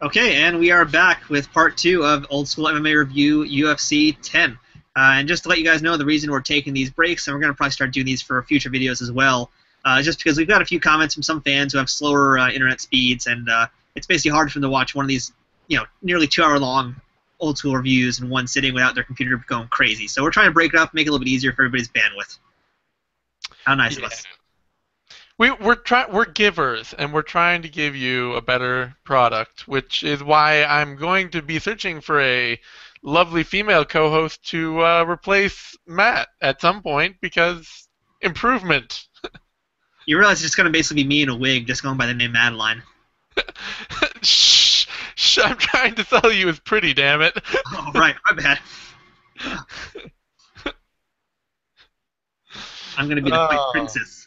Okay, and we are back with part two of Old School MMA Review UFC 10. And just to let you guys know, the reason we're taking these breaks, and we're going to probably start doing these for future videos as well, just because we've got a few comments from some fans who have slower internet speeds, and it's basically hard for them to watch one of these, nearly 2 hour long Old School reviews in one sitting without their computer going crazy. So we're trying to break it up, make it a little bit easier for everybody's bandwidth. How nice of Yeah. us. We're givers, and we're trying to give you a better product, which is why I'm going to be searching for a lovely female co-host to replace Matt at some point because improvement. You realize it's just going to basically be me in a wig, just going by the name Madeline. Shh, shh, I'm trying to tell you it's pretty, damn it. Oh, right, my bad. I'm going to be the white Oh. princess.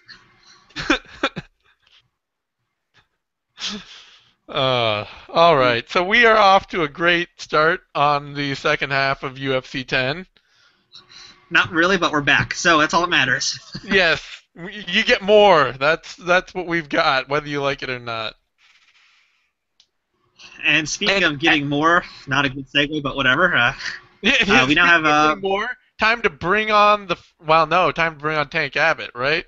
All right, so we are off to a great start on the second half of UFC 10. Not really, but we're back, so that's all that matters. Yes, you get more. That's what we've got, whether you like it or not. And speaking And of getting more, not a good segue, but whatever. We now speaking have of getting more, time to bring on time to bring on Tank Abbott, right?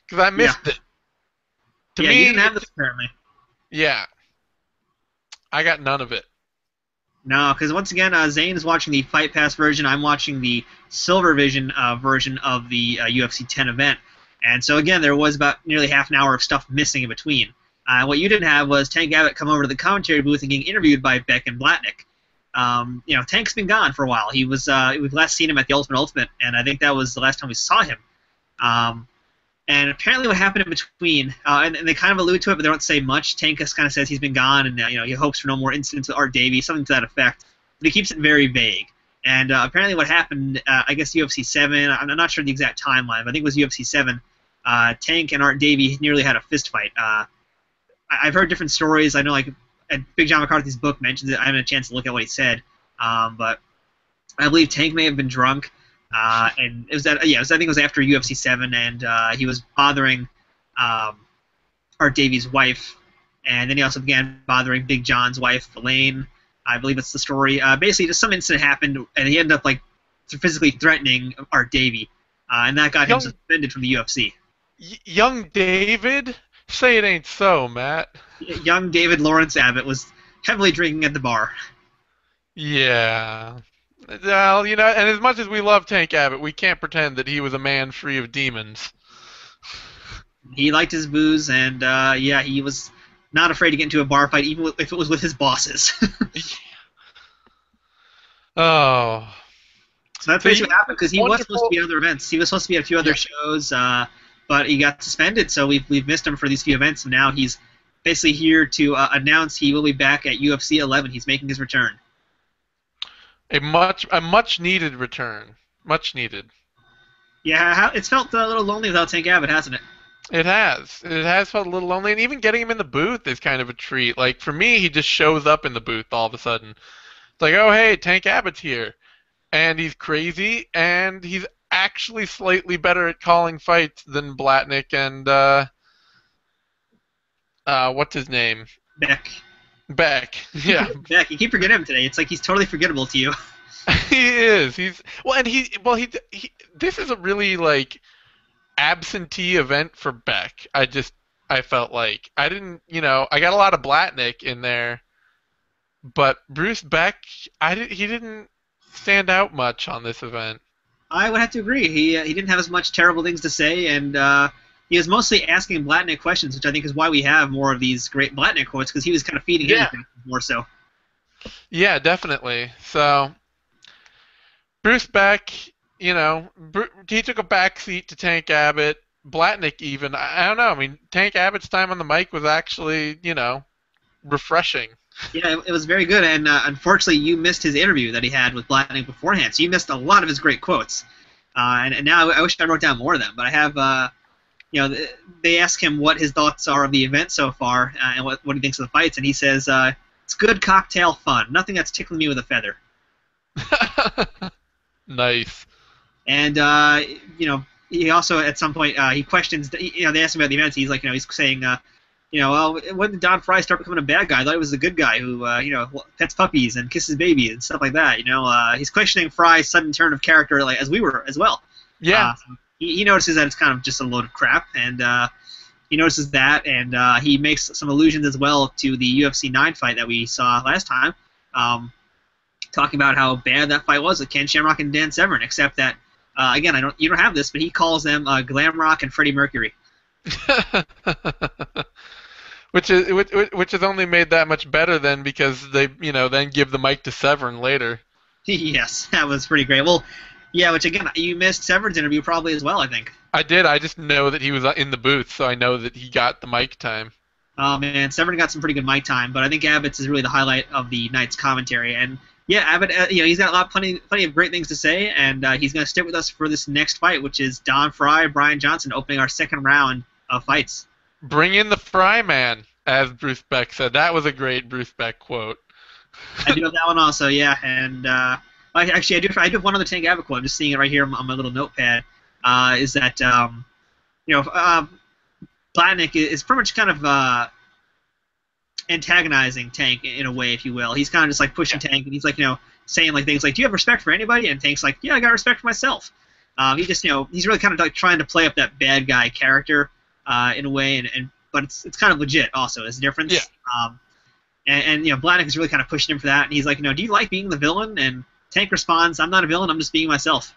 Because I yeah, missed it. To yeah. You me, didn't have this apparently. yeah, I got none of it. No, because once again, Zane is watching the Fight Pass version. I'm watching the Silver Vision version of the UFC 10 event. And so again, there was about nearly half an hour of stuff missing in between. What you didn't have was Tank Abbott come over to the commentary booth and getting interviewed by Beck and Blatnick. Tank's been gone for a while. We've last seen him at the Ultimate, and I think that was the last time we saw him. And apparently what happened in between, and they kind of allude to it, but they don't say much. Tank just kind of says he's been gone, and he hopes for no more incidents with Art Davies, something to that effect. But he keeps it very vague. And apparently what happened, I guess UFC 7, I'm not sure the exact timeline, but I think it was UFC 7, Tank and Art Davies nearly had a fist fight. I've heard different stories. I know Big John McCarthy's book mentions it. I haven't had a chance to look at what he said. But I believe Tank may have been drunk. And it was I think it was after UFC 7, and he was bothering Art Davies' wife, and then he also began bothering Big John's wife, Elaine. I believe that's the story. Basically, just some incident happened, and he ended up physically threatening Art Davie, and that got him Young suspended from the UFC. young David, say it ain't so, Matt. Young David Lawrence Abbott was heavily drinking at the bar. Yeah. Well, and as much as we love Tank Abbott, we can't pretend that he was a man free of demons. He liked his booze, and he was not afraid to get into a bar fight, even if it was with his bosses. Oh. So that's So basically what happened, because he was supposed to wonderful. be at other events. He was supposed to be at a few other Yeah. shows, but he got suspended, so we've missed him for these few events, and now he's basically here to announce he will be back at UFC 11. He's making his return. A much needed return. Much needed. Yeah, it's felt a little lonely without Tank Abbott, hasn't it? It has. It has felt a little lonely, and even getting him in the booth is kind of a treat. Like for me, he just shows up in the booth all of a sudden. It's like, oh hey, Tank Abbott's here, and he's crazy, and he's actually slightly better at calling fights than Blatnick and what's his name? Beck. Beck. Yeah, Beck, you keep forgetting him today. It's like he's totally forgettable to you. he is. He's well, and he. This is a really absentee event for Beck. I felt like I didn't, I got a lot of Blatnick in there, but Bruce Beck, he didn't stand out much on this event. I would have to agree. He didn't have as much terrible things to say, and he was mostly asking Blatnick questions, which I think is why we have more of these great Blatnick quotes, because he was kind of feeding him Yeah. more so. Yeah, definitely. So Bruce Beck, he took a back seat to Tank Abbott. Blatnick even, I don't know. I mean, Tank Abbott's time on the mic was actually, refreshing. Yeah, it was very good, and unfortunately, you missed his interview that he had with Blatnick beforehand, so you missed a lot of his great quotes. And now I wish I wrote down more of them, but I have, they ask him what his thoughts are of the event so far, and what he thinks of the fights, and he says, it's good cocktail fun, nothing that's tickling me with a feather. Nice. And, he also, at some point, he questions, they ask him about the events, he's like, he's saying, when did Don Frye start becoming a bad guy? I thought he was a good guy who, pets puppies and kisses babies and stuff like that. He's questioning Frye's sudden turn of character, like as we were as well. Yeah. He notices that it's kind of just a load of crap, and he notices that, and he makes some allusions as well to the UFC 9 fight that we saw last time, talking about how bad that fight was with Ken Shamrock and Dan Severn, except that, again, you don't have this, but he calls them Glam Rock and Freddie Mercury. Which is only made that much better then because they then give the mic to Severn later. Yes, that was pretty great. Well, yeah, which again you missed Severn's interview probably as well, I think. I did. I just know that he was in the booth, so I know that he got the mic time. Oh man, Severn got some pretty good mic time, but I think Abbott's is really the highlight of the night's commentary. And yeah, Abbott, he's got plenty of great things to say, and he's going to stick with us for this next fight, which is Don Frye, Brian Johnston, opening our second round of fights. Bring in the Fry Man, as Bruce Beck said. That was a great Bruce Beck quote. I do have that one also, yeah. And actually, I do have one other Tank Abbott quote. I'm just seeing it right here on my little notepad. Is that Blatnick is pretty much kind of antagonizing Tank in a way, if you will. He's kind of just like pushing Tank, and he's like saying like things like, "Do you have respect for anybody?" And Tank's like, "Yeah, I got respect for myself." He just he's really kind of like trying to play up that bad guy character in a way, but it's kind of legit also. There's a difference. Yeah. And Blatnick is really kind of pushing him for that, and he's like, "Do you like being the villain?" And Tank responds, "I'm not a villain. I'm just being myself."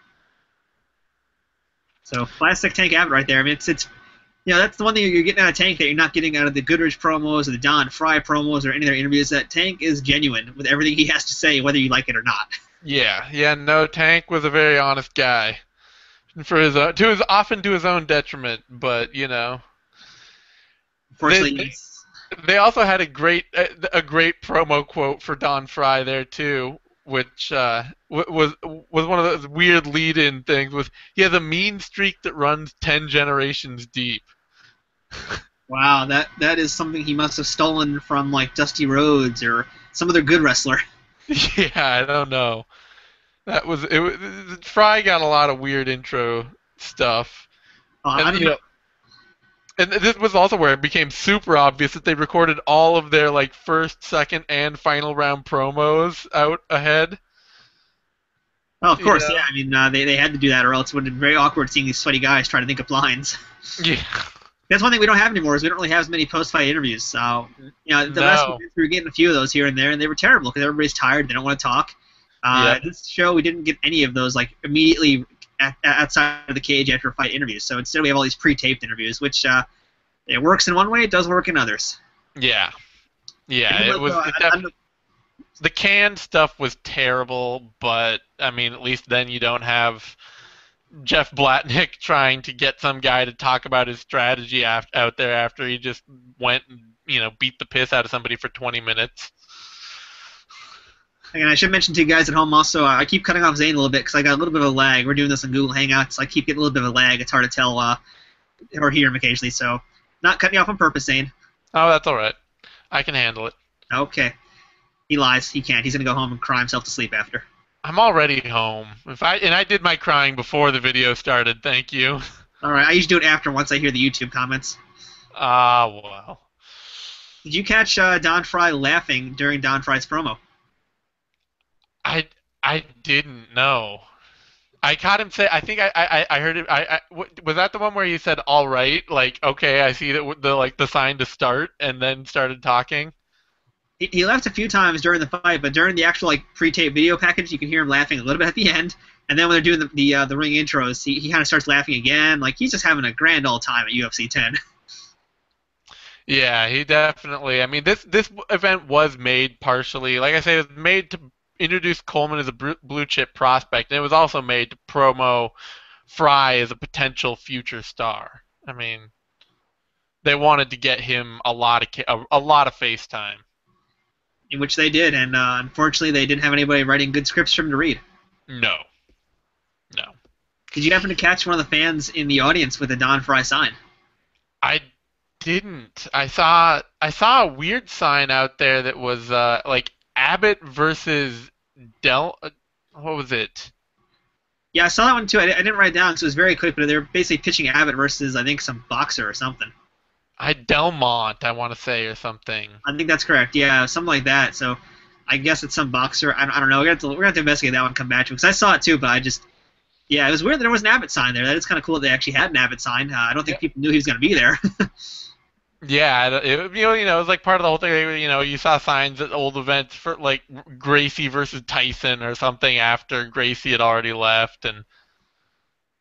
So classic Tank Abbott right there. I mean, it's that's the one thing you're getting out of Tank that you're not getting out of the Goodridge promos or the Don Frye promos or any of their interviews. That Tank is genuine with everything he has to say, whether you like it or not. Yeah. No, Tank was a very honest guy, often to his own detriment. But Unfortunately, they also had a great promo quote for Don Frye there too, which was one of those weird lead-in things. He has a mean streak that runs 10 generations deep. Wow, that is something he must have stolen from like Dusty Rhodes or some other good wrestler. Yeah, I don't know. Fry got a lot of weird intro stuff. And this was also where it became super obvious that they recorded all of their like first, second, and final round promos out ahead. Oh, of course, yeah. I mean, they had to do that, or else it would have been very awkward seeing these sweaty guys try to think up lines. Yeah. That's one thing we don't have anymore is we don't really have as many post-fight interviews. So, last week we were getting a few of those here and there, and they were terrible because everybody's tired. They don't want to talk. This show, we didn't get any of those like immediately outside of the cage after fight interviews. So instead we have all these pre-taped interviews, which it works in one way, it does work in others. Yeah. It was. The canned stuff was terrible, but I mean, at least then you don't have Jeff Blatnick trying to get some guy to talk about his strategy out there after he just went and beat the piss out of somebody for 20 minutes. And I should mention to you guys at home also, I keep cutting off Zane a little bit because I got a little bit of a lag. We're doing this on Google Hangouts. I keep getting a little bit of a lag. It's hard to tell or hear him occasionally. So not cutting you off on purpose, Zane. Oh, that's all right. I can handle it. Okay. He lies. He can't. He's going to go home and cry himself to sleep after. I'm already home. I did my crying before the video started. Thank you. All right. I usually do it after once I hear the YouTube comments. Well. Did you catch Don Frye laughing during Don Frye's promo? I didn't know. I caught him say. I think I heard it. Was that the one where you said "all right"? Like, okay, I see the sign to start, and then started talking. He laughed a few times during the fight, but during the actual pre-tape video package, you can hear him laughing a little bit at the end. And then when they're doing the ring intros, he kind of starts laughing again. Like he's just having a grand old time at UFC 10. Yeah, he definitely. I mean, this event was made partially, like I say, it was made to introduce Coleman as a blue chip prospect, and it was also made to promo Frye as a potential future star. I mean, they wanted to get him a lot of face time. In which they did, and unfortunately they didn't have anybody writing good scripts for him to read. No. Did you happen to catch one of the fans in the audience with a Don Frye sign? I didn't. I saw a weird sign out there that was like Abbott versus what was it? Yeah, I saw that one too. I didn't write it down because it was very quick, but they're basically pitching Abbott versus, I think, some boxer or something. Delmont, I want to say, or something. I think that's correct. Yeah, something like that. So I guess it's some boxer. I don't know. We're gonna have to investigate that one and come back to it because I saw it too, but I just yeah, it was weird that there was an Abbott sign there. That is kind of cool that they actually had an Abbott sign. I don't think people knew he was gonna be there. Yeah, it was like part of the whole thing. You saw signs at old events for like Gracie versus Tyson or something after Gracie had already left, and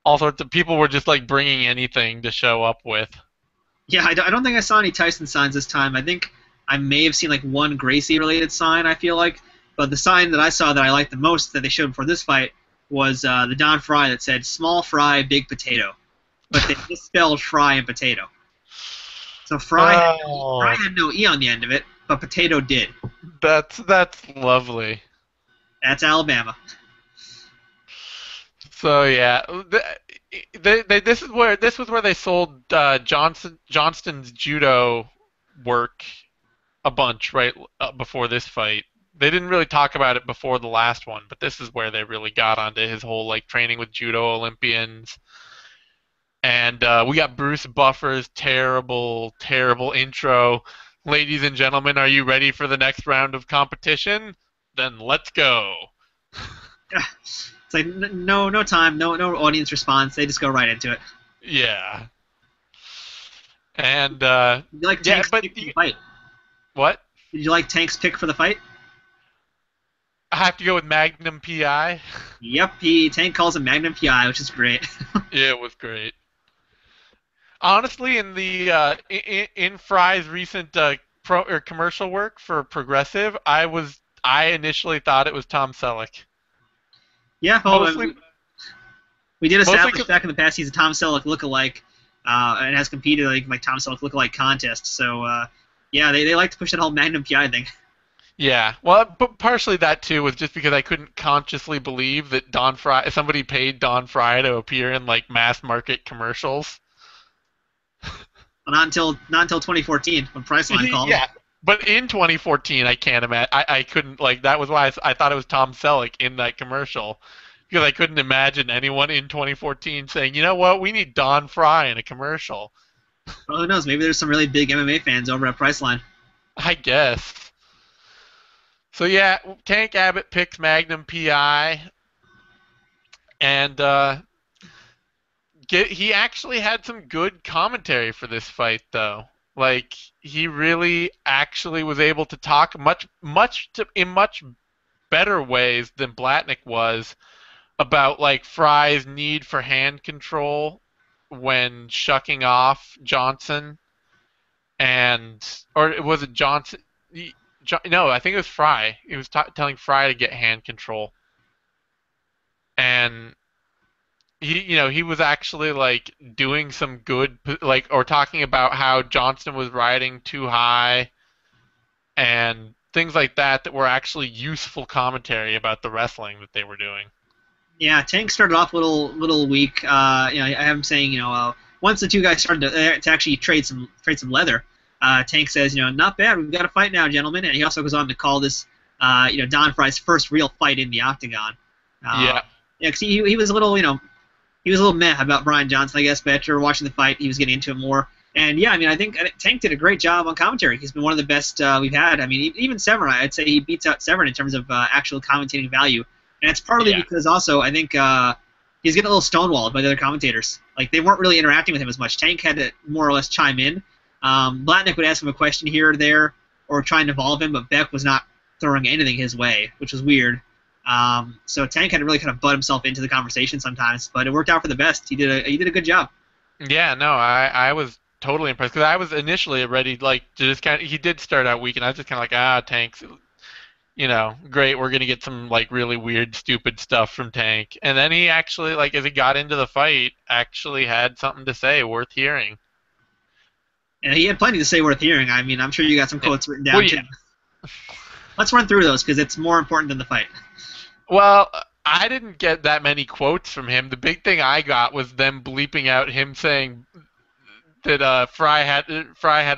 all sorts of people were just like bringing anything to show up with. Yeah, I don't think I saw any Tyson signs this time. I think I may have seen like one Gracie-related sign, I feel like. But the sign that I saw that I liked the most that they showed before this fight was the Don Frye that said, "Small fry, big potato." But they misspelled fry and potato. So Fry had no E on the end of it, but potato did. That's lovely. That's Alabama. So yeah, this was where they sold Johnston's judo work a bunch right before this fight. They didn't really talk about it before the last one, but this is where they really got onto his whole like training with judo Olympians. And we got Bruce Buffer's terrible intro. Ladies and gentlemen, are you ready for the next round of competition? Then let's go. It's like no time, no audience response. They just go right into it. Yeah. And Did you like Tank's pick for the fight? What? Did you like Tank's pick for the fight? I have to go with Magnum PI. Yep, Tank calls him Magnum PI, which is great. Yeah, it was great. Honestly, in the in Frye's recent commercial work for Progressive, I initially thought it was Tom Selleck. Yeah, we did establish back in the past he's a Tom Selleck lookalike, and has competed like Tom Selleck lookalike contests. So yeah, they like to push that whole Magnum PI thing. Yeah, well, but partially that too was just because I couldn't consciously believe that somebody paid Don Frye to appear in like mass market commercials. Well, not until 2014 when Priceline called. Yeah, but in 2014, I can't imagine. I couldn't like that was why I thought it was Tom Selleck in that commercial because I couldn't imagine anyone in 2014 saying, you know what, we need Don Frye in a commercial. Well, who knows? Maybe there's some really big MMA fans over at Priceline. I guess. So yeah, Tank Abbott picks Magnum PI, and he actually had some good commentary for this fight, though. Like he really actually was able to talk in much better ways than Blatnick was about like Frye's need for hand control when shucking off Johnson, or was it Johnson? No, I think it was Frye. He was telling Frye to get hand control, and he was actually like doing some good, like, or talking about how Johnston was riding too high, and things like that were actually useful commentary about the wrestling that they were doing. Yeah, Tank started off a little weak. I have him saying, once the two guys started to actually trade some leather. Tank says, not bad. We've got a fight now, gentlemen. And he also goes on to call this, Don Frye's first real fight in the octagon. Yeah. Yeah, because he was a little, he was a little meh about Brian Johnston, I guess. But after watching the fight, he was getting into it more. And yeah, I think Tank did a great job on commentary. He's been one of the best we've had. Even Severn, I'd say he beats out Severn in terms of actual commentating value. And it's partly because also I think he's getting a little stonewalled by the other commentators. Like they weren't really interacting with him as much. Tank had to more or less chime in. Blatnick would ask him a question here or there, or try and involve him, but Beck was not throwing anything his way, which was weird. So Tank had to really kind of butt himself into the conversation sometimes, but it worked out for the best. He did a good job. Yeah, no, I was totally impressed because I was initially ready to just he did start out weak, and I was just kind of like, Tank's, great, we're gonna get some like really weird, stupid stuff from Tank, and then he actually as he got into the fight, actually had something to say worth hearing. And he had plenty to say worth hearing. I'm sure you got some quotes written down, too. Let's run through those, because it's more important than the fight. Well, I didn't get that many quotes from him. The big thing I got was them bleeping out him saying that Frye had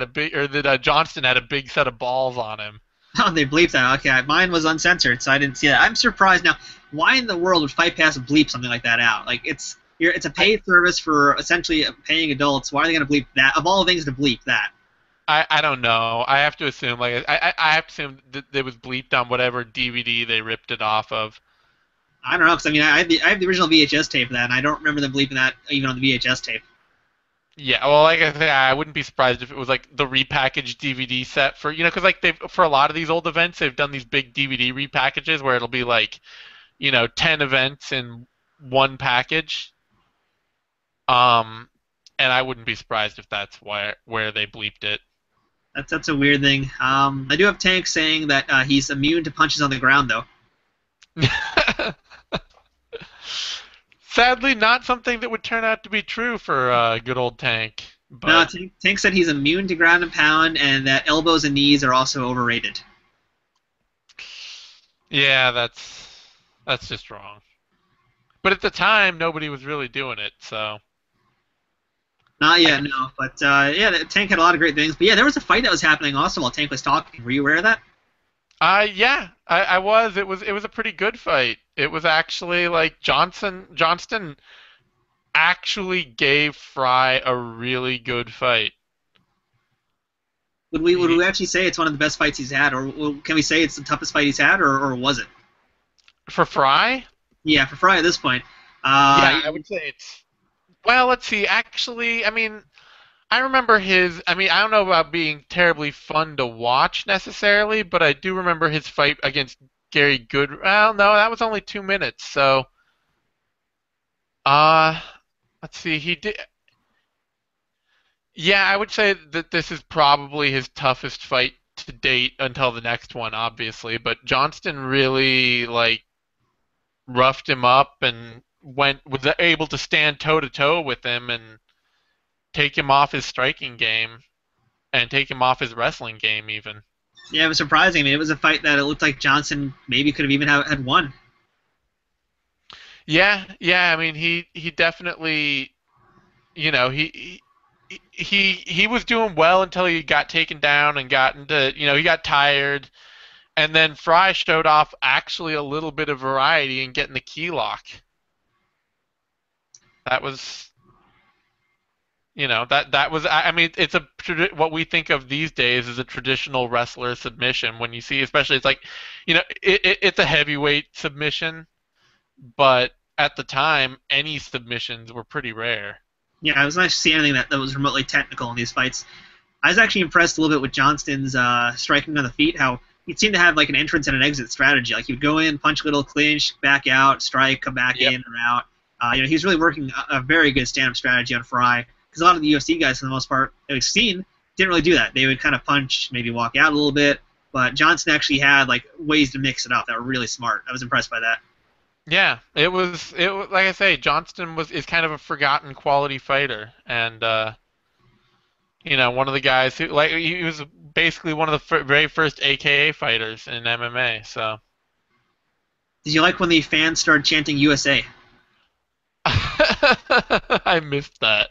a big, or that Johnston had a big set of balls on him. Oh, they bleeped that. Okay, mine was uncensored, so I didn't see that. I'm surprised. Now, why in the world would Fight Pass bleep something like that out? Like, it's It's a paid service for essentially paying adults. Why are they going to bleep that? Of all things to bleep that. I don't know. I have to assume I have to assume that it was bleeped on whatever DVD they ripped it off of. I don't know, because I mean, I have the original VHS tape of that, and I don't remember them bleeping that even on the VHS tape. Yeah, well, like I said, I wouldn't be surprised if it was like the repackaged DVD set for, because like they've, for a lot of these old events, they've done these big DVD repackages where it'll be like, 10 events in one package. And I wouldn't be surprised if that's where they bleeped it. That's a weird thing. I do have Tank saying that he's immune to punches on the ground, though. Sadly, not something that would turn out to be true for good old Tank. But... No, Tank said he's immune to ground and pound, and that elbows and knees are also overrated. Yeah, that's just wrong. But at the time, nobody was really doing it, so... Not yet, no. But, Tank had a lot of great things. But, yeah, there was a fight that was happening also while Tank was talking. Were you aware of that? Yeah, I was. It was a pretty good fight. It was actually, like, Johnston actually gave Frye a really good fight. Would we actually say it's one of the best fights he's had? Or can we say it's the toughest fight he's had, or was it? For Frye? Yeah, for Frye at this point. Yeah, I would say it's... Well, let's see. Actually, I mean, I remember his... I mean, I don't know about being terribly fun to watch necessarily, but I do remember his fight against Gary Goodridge. Well, no, that was only 2 minutes, so... let's see. He did... Yeah, I would say that this is probably his toughest fight to date until the next one, obviously. But Johnston really, like, roughed him up and was able to stand toe-to-toe with him and take him off his striking game and take him off his wrestling game even. Yeah, it was surprising. I mean, it was a fight that it looked like Johnston maybe could have even had won. Yeah. I mean, he definitely, he was doing well until he got taken down and got into, he got tired. And then Frye showed off actually a little bit of variety in getting the key lock. That was, that was, I mean, it's what we think of these days as a traditional wrestler submission. When you see, especially, it's like, it's a heavyweight submission, but at the time, any submissions were pretty rare. Yeah, it was nice to see anything that was remotely technical in these fights. I was actually impressed a little bit with Johnston's striking on the feet, how he seemed to have like an entrance and an exit strategy. Like he would go in, punch a little, clinch, back out, strike, come back in or out. He was really working a very good stand-up strategy on Frye, because a lot of the UFC guys, for the most part, that we've seen, didn't really do that. They would kind of punch, maybe walk out a little bit, but Johnston actually had like ways to mix it up that were really smart. I was impressed by that. Yeah, it was like I say, Johnston is kind of a forgotten quality fighter, and one of the guys who, like, he was basically one of the very first AKA fighters in MMA. So, did you like when the fans started chanting USA? I missed that.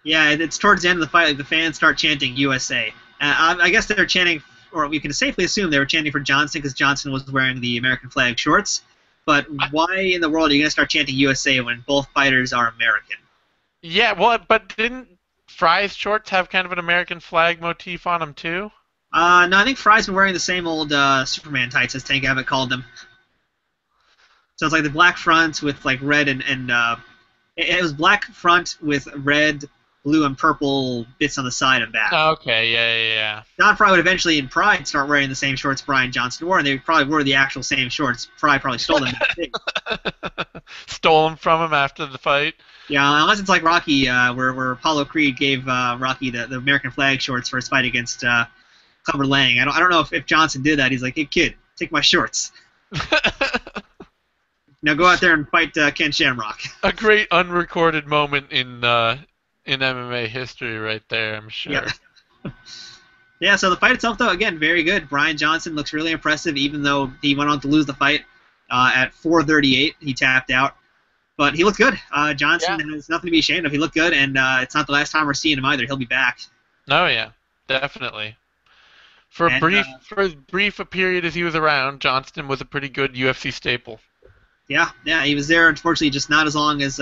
Yeah, it's towards the end of the fight. Like, the fans start chanting USA. I guess they're chanting, or we can safely assume they were chanting for Johnston because Johnston was wearing the American flag shorts. But why in the world are you going to start chanting USA when both fighters are American? Yeah, well, but didn't Frye's shorts have kind of an American flag motif on them too? No, I think Frye's been wearing the same old Superman tights, as Tank Abbott called them. So it's like the black front with like red and it was black front with red, blue, and purple bits on the side and back. Okay, yeah. Don Frye would eventually, in Pride, start wearing the same shorts Brian Johnston wore, and they probably were the actual same shorts. Frye probably stole them. Stole them from him after the fight? Yeah, unless it's like Rocky, where Apollo Creed gave Rocky the American flag shorts for his fight against Clubber Lang. I don't know if Johnston did that. He's like, hey, kid, take my shorts. Now go out there and fight Ken Shamrock. A great unrecorded moment in MMA history right there, I'm sure. Yeah. Yeah, so the fight itself, though, again, very good. Brian Johnston looks really impressive, even though he went on to lose the fight at 4:38. He tapped out. But he looked good. Johnston has nothing to be ashamed of. He looked good, and it's not the last time we're seeing him either. He'll be back. Oh, yeah, definitely. For as brief a period as he was around, Johnston was a pretty good UFC staple. Yeah, he was there, unfortunately, just not as long as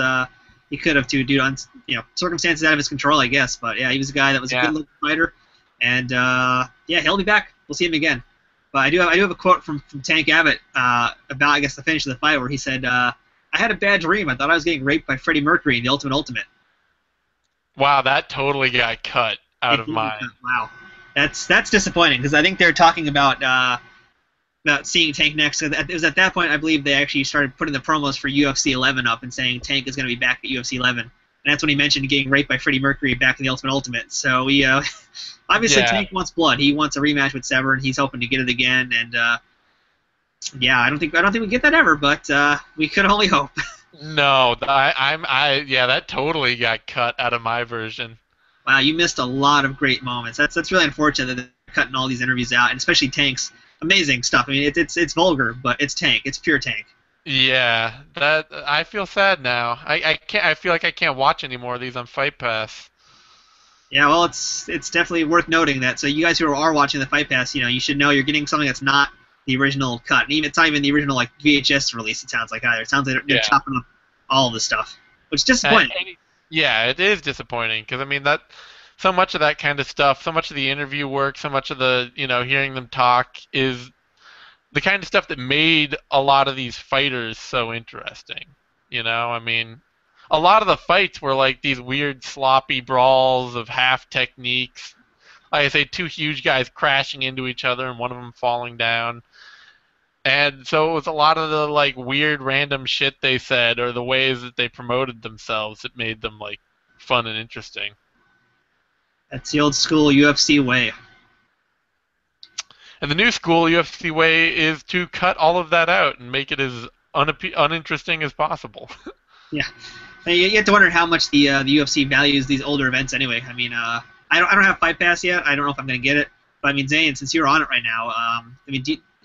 He could have too, due to circumstances out of his control, I guess. But yeah, he was a guy that was a good-looking fighter, and he'll be back. We'll see him again. But I do have a quote from Tank Abbott about, I guess, the finish of the fight, where he said, "I had a bad dream. I thought I was getting raped by Freddie Mercury in the Ultimate." Wow, that totally got cut out of mine. Wow, that's disappointing, because I think they're talking about seeing Tank next. So it was at that point, I believe, they actually started putting the promos for UFC 11 up and saying Tank is going to be back at UFC 11. And that's when he mentioned getting raped by Freddie Mercury back in the Ultimate. So we obviously Tank wants blood. He wants a rematch with Severn. He's hoping to get it again. And I don't think we get that ever, but we could only hope. No, that totally got cut out of my version. Wow, you missed a lot of great moments. That's really unfortunate that they're cutting all these interviews out, and especially Tank's amazing stuff. I mean, it's vulgar, but it's Tank. It's pure Tank. Yeah, that I feel sad now. I can't. I feel like I can't watch any more of these on Fight Pass. Yeah, well, it's definitely worth noting that. So you guys who are watching the Fight Pass, you should know you're getting something that's not the original cut. And it's not even the original VHS release. It sounds like either. It sounds like they're chopping up all of the stuff, which is disappointing. Yeah, it is disappointing, because I mean that so much of that kind of stuff, so much of the interview work, so much of the hearing them talk is the kind of stuff that made a lot of these fighters so interesting. I mean, a lot of the fights were like these weird sloppy brawls of half techniques. Like I say, two huge guys crashing into each other and one of them falling down. And so it was a lot of the like weird random shit they said, or the ways that they promoted themselves, that made them like fun and interesting. That's the old school UFC way. And the new school UFC way is to cut all of that out and make it as uninteresting as possible. Yeah, you have to wonder how much the UFC values these older events anyway. I mean, I don't have Fight Pass yet. I don't know if I'm going to get it. But I mean, Zane, since you're on it right now,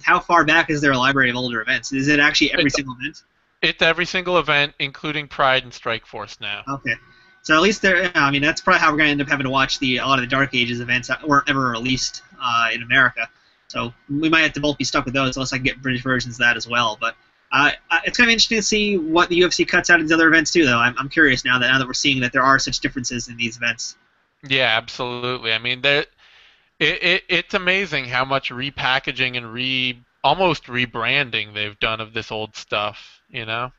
how far back is there a library of older events? Is it actually every single event? It's every single event, including Pride and Strikeforce now. Okay. So at least that's probably how we're going to end up having to watch a lot of the Dark Ages events that weren't ever released in America. So we might have to both be stuck with those, unless I can get British versions of that as well. But it's kind of interesting to see what the UFC cuts out of these other events too, though. I'm curious now that we're seeing that there are such differences in these events. Yeah, absolutely. I mean, it's amazing how much repackaging and almost rebranding they've done of this old stuff. Yeah,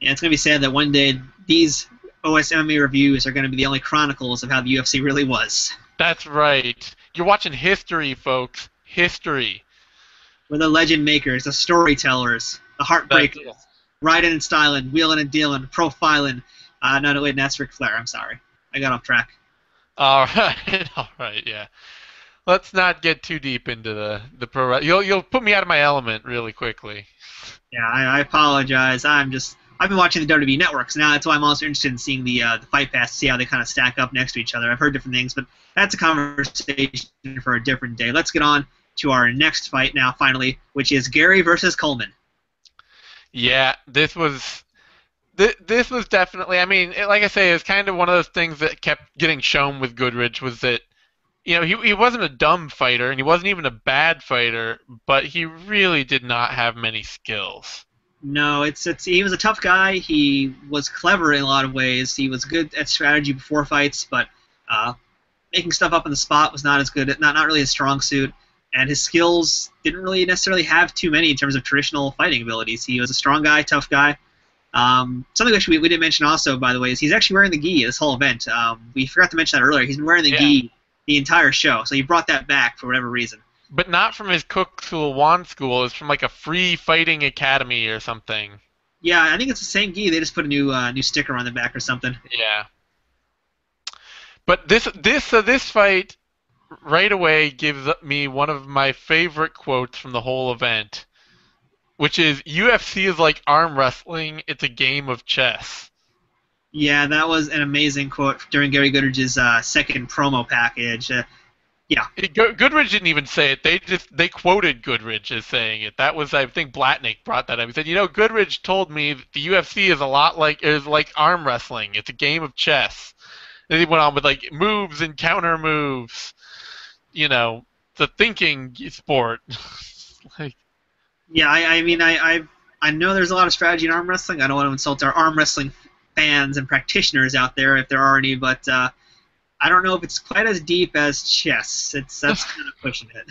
it's going to be sad that one day these OSMMA reviews are going to be the only chronicles of how the UFC really was. That's right. You're watching history, folks. History. We're the legend makers, the storytellers, the heartbreakers, riding and styling, wheeling and dealing, profiling. Wait, that's Ric Flair. I'm sorry. I got off track. All right, yeah. Let's not get too deep into the pro. You'll put me out of my element really quickly. Yeah, I apologize. I've been watching the WWE Network, so now that's why I'm also interested in seeing the Fight Pass to see how they kind of stack up next to each other. I've heard different things, but that's a conversation for a different day. Let's get on to our next fight now, finally, which is Gary versus Coleman. Yeah, this was definitely. I mean, like I say, it's kind of one of those things that kept getting shown with Goodridge, was that he wasn't a dumb fighter and he wasn't even a bad fighter, but he really did not have many skills. No, he was a tough guy. He was clever in a lot of ways. He was good at strategy before fights, but making stuff up on the spot was not as good. Not really his strong suit. And his skills didn't really necessarily have too many in terms of traditional fighting abilities. He was a strong guy, tough guy. Something which we didn't mention also, by the way, is he's actually wearing the gi this whole event. We forgot to mention that earlier. He's been wearing the gi the entire show, so he brought that back for whatever reason. But not from his Cook Wan school. It's from like a free fighting academy or something. Yeah, I think it's the same gi. They just put a new sticker on the back or something. Yeah. But this fight right away gives me one of my favorite quotes from the whole event, which is, UFC is like arm wrestling, it's a game of chess. Yeah, that was an amazing quote during Gary Goodridge's second promo package. Yeah. Goodridge didn't even say it. They quoted Goodridge as saying it. That was, I think, Blatnick brought that up. He said, Goodridge told me that the UFC is like arm wrestling. It's a game of chess. And he went on with like moves and counter moves. The thinking sport. Yeah, I mean, I know there's a lot of strategy in arm wrestling. I don't want to insult our arm wrestling fans and practitioners out there, if there are any, but I don't know if it's quite as deep as chess. That's kind of pushing it.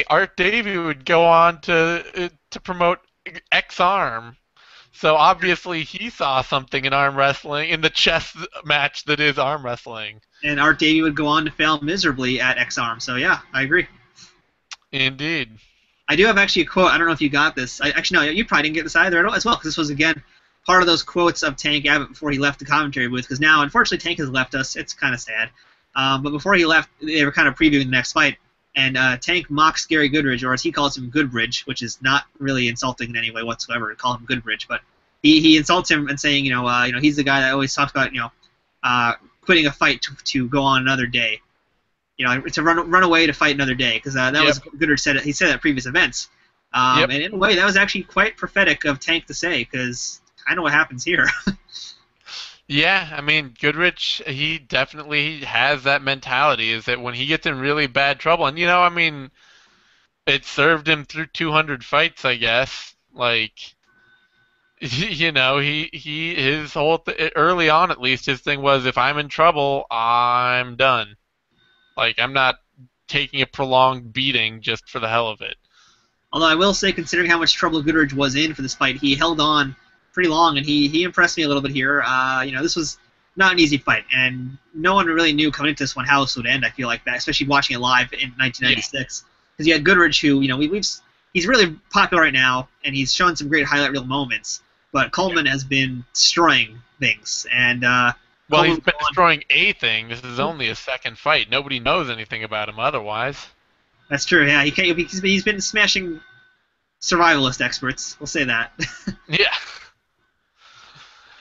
Art Davie would go on to promote X-Arm. So obviously he saw something in arm wrestling, in the chess match that is arm wrestling. And Art Davie would go on to fail miserably at X-Arm. So yeah, I agree. Indeed. I do have actually a quote. I don't know if you got this. No, you probably didn't get this either as well, because this was, again, part of those quotes of Tank Abbott before he left the commentary booth, because now, unfortunately, Tank has left us. It's kind of sad. But before he left, they were kind of previewing the next fight, and Tank mocks Gary Goodridge, or as he calls him, Goodbridge, which is not really insulting in any way whatsoever to call him Goodbridge, but he insults him and saying, he's the guy that always talks about, quitting a fight to go on another day. To run away to fight another day, because that was Goodridge said it. He said it at previous events, and in a way that was actually quite prophetic of Tank to say, because kind of what happens here. Yeah, I mean, Goodridge, he definitely has that mentality, is that when he gets in really bad trouble, and it served him through 200 fights, I guess. Like, his whole early on at least, his thing was, if I'm in trouble, I'm done. Like, I'm not taking a prolonged beating just for the hell of it. Although I will say, considering how much trouble Goodridge was in for this fight, he held on pretty long, and he impressed me a little bit here. This was not an easy fight, and no one really knew coming into this one how this would end, I feel like, that, especially watching it live in 1996. Because you had Goodridge, who, he's really popular right now, and he's shown some great highlight reel moments, but Coleman has been destroying things, and well, he's been destroying a thing. This is only his second fight. Nobody knows anything about him otherwise. That's true, yeah. He's been smashing survivalist experts. We'll say that. Yeah.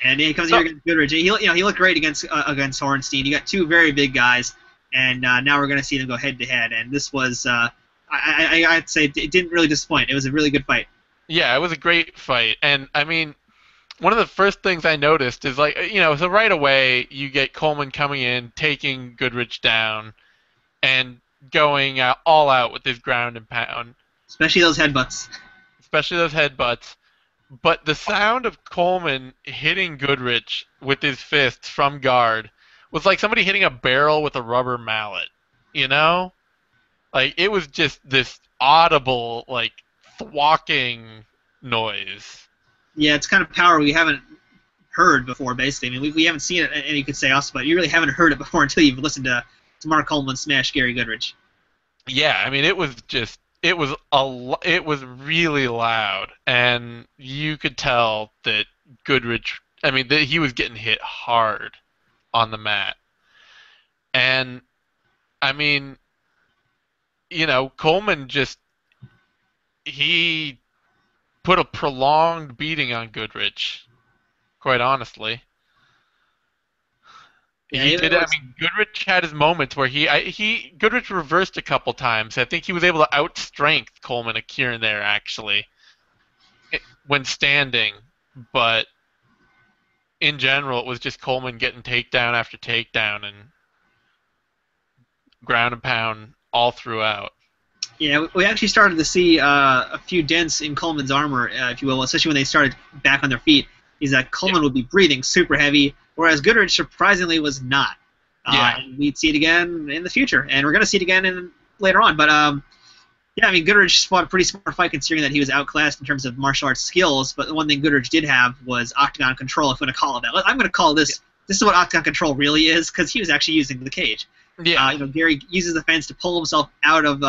And he comes here against Goodridge. He looked great against Horenstein. You got two very big guys, and now we're going to see them go head-to-head. And this was, I'd say, it didn't really disappoint. It was a really good fight. Yeah, it was a great fight. And, I mean, one of the first things I noticed is, so right away you get Coleman coming in, taking Goodridge down, and going all out with his ground and pound. Especially those headbutts. But the sound of Coleman hitting Goodridge with his fists from guard was like somebody hitting a barrel with a rubber mallet, Like, it was just this audible, thwacking noise. Yeah, it's kind of power we haven't heard before, basically. I mean, we haven't seen it, and you could say also, but you really haven't heard it before until you've listened to Mark Coleman smash Gary Goodridge. Yeah, I mean, it was really loud, and you could tell that Goodridge, that he was getting hit hard on the mat. And, Coleman he put a prolonged beating on Goodridge, quite honestly. Yeah, he did. Goodridge had his moments where Goodridge reversed a couple times. I think he was able to outstrength Coleman here and there, actually, when standing. But in general, it was just Coleman getting takedown after takedown and ground and pound all throughout. Yeah, we actually started to see a few dents in Coleman's armor, if you will, especially when they started back on their feet. Is that Coleman would be breathing super heavy, whereas Goodridge surprisingly was not. And we'd see it again in the future, and we're going to see it again later on. But Goodridge fought a pretty smart fight considering that he was outclassed in terms of martial arts skills. But the one thing Goodridge did have was octagon control, if I'm going to call it that. I'm going to call this. This is what octagon control really is, because he was actually using the cage. Yeah. Gary uses the fence to pull himself out of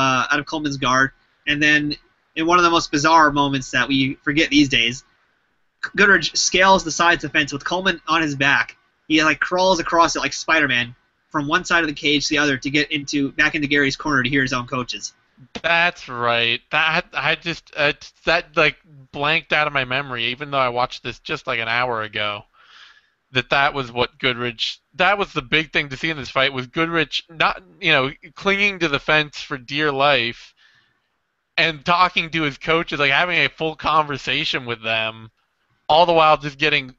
Coleman's guard, and then in one of the most bizarre moments that we forget these days, Goodridge scales the sides of the fence with Coleman on his back. He crawls across it like Spider-Man from one side of the cage to the other to get back into Gary's corner to hear his own coaches. That's right. That blanked out of my memory, even though I watched this just an hour ago. That was what Goodridge. That was the big thing to see in this fight, was Goodridge not clinging to the fence for dear life, and talking to his coaches, having a full conversation with them, all the while just getting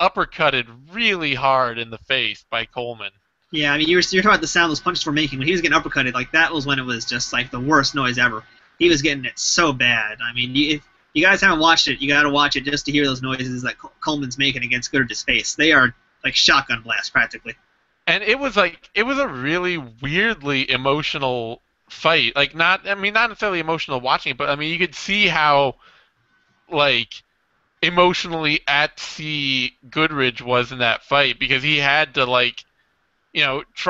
uppercutted really hard in the face by Coleman. Yeah, you're talking about the sound those punches were making. When he was getting uppercutted, that was when it was just the worst noise ever. He was getting it so bad. If you guys haven't watched it, you got to watch it just to hear those noises that Coleman's making against Goodridge's face. They are like shotgun blasts practically. And it was a really weirdly emotional fight. Like not necessarily emotional watching it, but I mean you could see how like emotionally at sea Goodridge was in that fight because he had to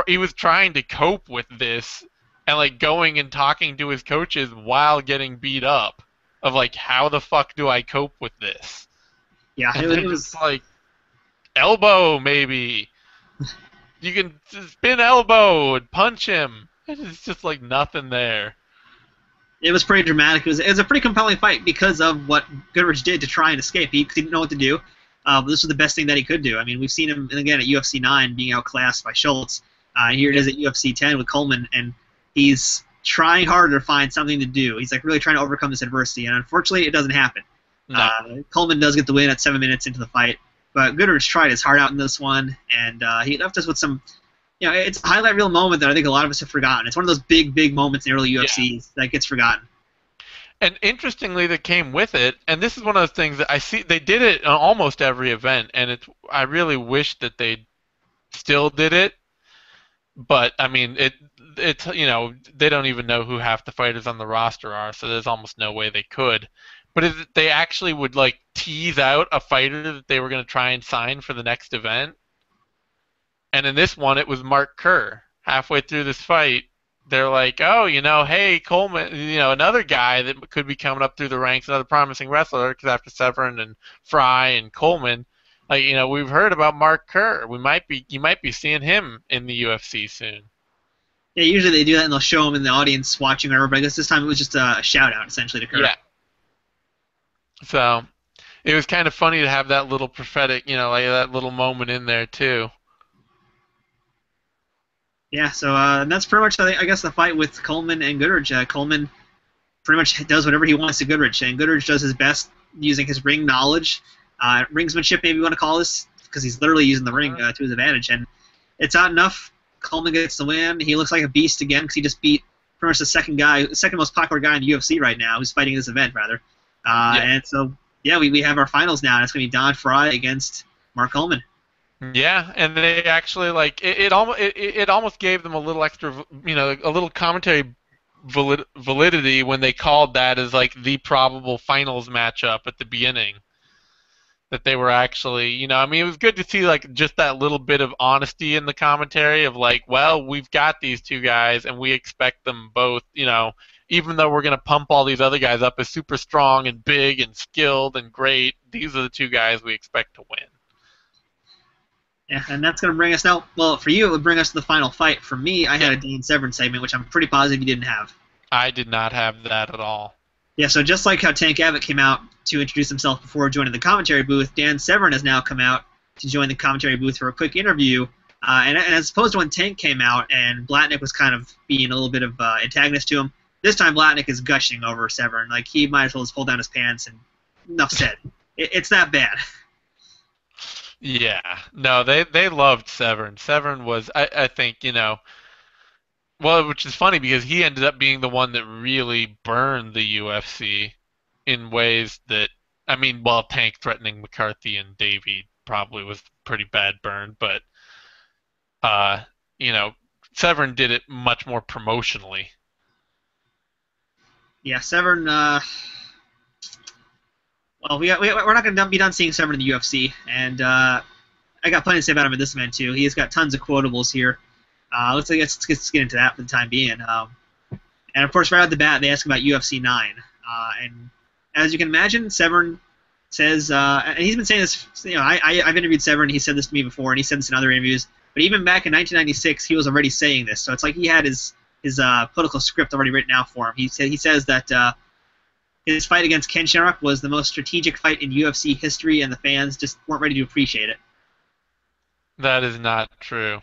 he was trying to cope with this and like going and talking to his coaches while getting beat up of like how the fuck do I cope with this? Yeah, it was like elbow maybe. You can spin elbow and punch him. It's just like nothing there. It was pretty dramatic. It was a pretty compelling fight because of what Goodridge did to try and escape. He didn't know what to do. This was the best thing that he could do. I mean, we've seen him, again, at UFC 9 being outclassed by Schultz. Here it is at UFC 10 with Coleman, and he's trying harder to find something to do. He's like really trying to overcome this adversity, and unfortunately, it doesn't happen. No. Coleman does get the win at 7 minutes into the fight, but Goodridge tried his heart out in this one, and he left us with some, it's a highlight reel moment that I think a lot of us have forgotten. It's one of those big, big moments in early UFCs that gets forgotten. And interestingly, that came with it, and this is one of those things that I see they did it on almost every event, and I really wish that they still did it, but I mean it's they don't even know who half the fighters on the roster are, so there's almost no way they could. But they actually would like tease out a fighter that they were going to try and sign for the next event, and in this one it was Mark Kerr. Halfway through this fight, they're like, oh, hey, Coleman, another guy that could be coming up through the ranks, another promising wrestler, because after Severn and Frye and Coleman, we've heard about Mark Kerr. You might be seeing him in the UFC soon. Yeah, usually they do that and they'll show him in the audience watching or whatever, but I guess this time it was just a shout-out, essentially, to Kerr. Yeah. So it was kind of funny to have that little prophetic, that little moment in there, too. Yeah, so and that's pretty much, I guess, the fight with Coleman and Goodridge. Coleman pretty much does whatever he wants to Goodridge, and Goodridge does his best using his ring knowledge, ringsmanship, maybe you want to call this, because he's literally using the ring to his advantage, and it's not enough. Coleman gets the win. He looks like a beast again because he just beat pretty much the second most popular guy in the UFC right now, who's fighting this event, rather. And so, yeah, we have our finals now, and it's going to be Don Frye against Mark Coleman. Yeah, and they actually it almost gave them a little extra, a little commentary validity when they called that as like the probable finals matchup at the beginning. That they were actually, it was good to see like just that little bit of honesty in the commentary of like, well, we've got these two guys and we expect them both, even though we're going to pump all these other guys up as super strong and big and skilled and great, these are the two guys we expect to win. Yeah, and that's going to bring us now. Well, for you, it would bring us to the final fight. For me, I had a Dan Severn segment, which I'm pretty positive you didn't have. I did not have that at all. Yeah, so just like how Tank Abbott came out to introduce himself before joining the commentary booth, Dan Severn has now come out to join the commentary booth for a quick interview. And as opposed to when Tank came out and Blatnick was kind of being a little bit of antagonist to him, this time Blatnick is gushing over Severn. Like, he might as well just pull down his pants and enough said. It's that bad. Yeah, no, they loved Severn. Severn was, I think, well, which is funny because he ended up being the one that really burned the UFC in ways that, Tank threatening McCarthy and Davey probably was a pretty bad burn, but, Severn did it much more promotionally. Yeah, Severn, well, we're not going to be done seeing Severn in the UFC, and I got plenty to say about him in this event, too. He's got tons of quotables here. Let's get into that for the time being. And, of course, right out the bat, they ask about UFC 9. And as you can imagine, Severn says, and he's been saying this, I've interviewed Severn, he said this to me before, and he said this in other interviews, but even back in 1996, he was already saying this. So it's like he had his political script already written out for him. He says that his fight against Ken Shamrock was the most strategic fight in UFC history, and the fans just weren't ready to appreciate it. That is not true.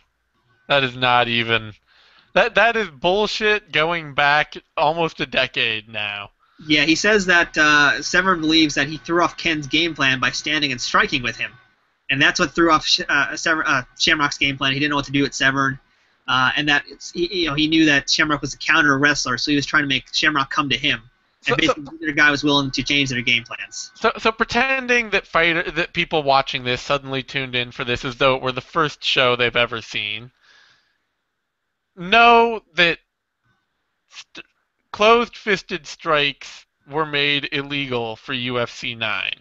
That is not even... That is bullshit going back almost a decade now. Yeah, he says that Severn believes that he threw off Ken's game plan by standing and striking with him. And that's what threw off Shamrock's game plan. He didn't know what to do at Severn. And that he knew that Shamrock was a counter wrestler, so he was trying to make Shamrock come to him. So, and so, basically the guy was willing to change their game plans. so pretending that people watching this suddenly tuned in for this as though it were the first show they've ever seen, know that st- closed-fisted strikes were made illegal for UFC 9.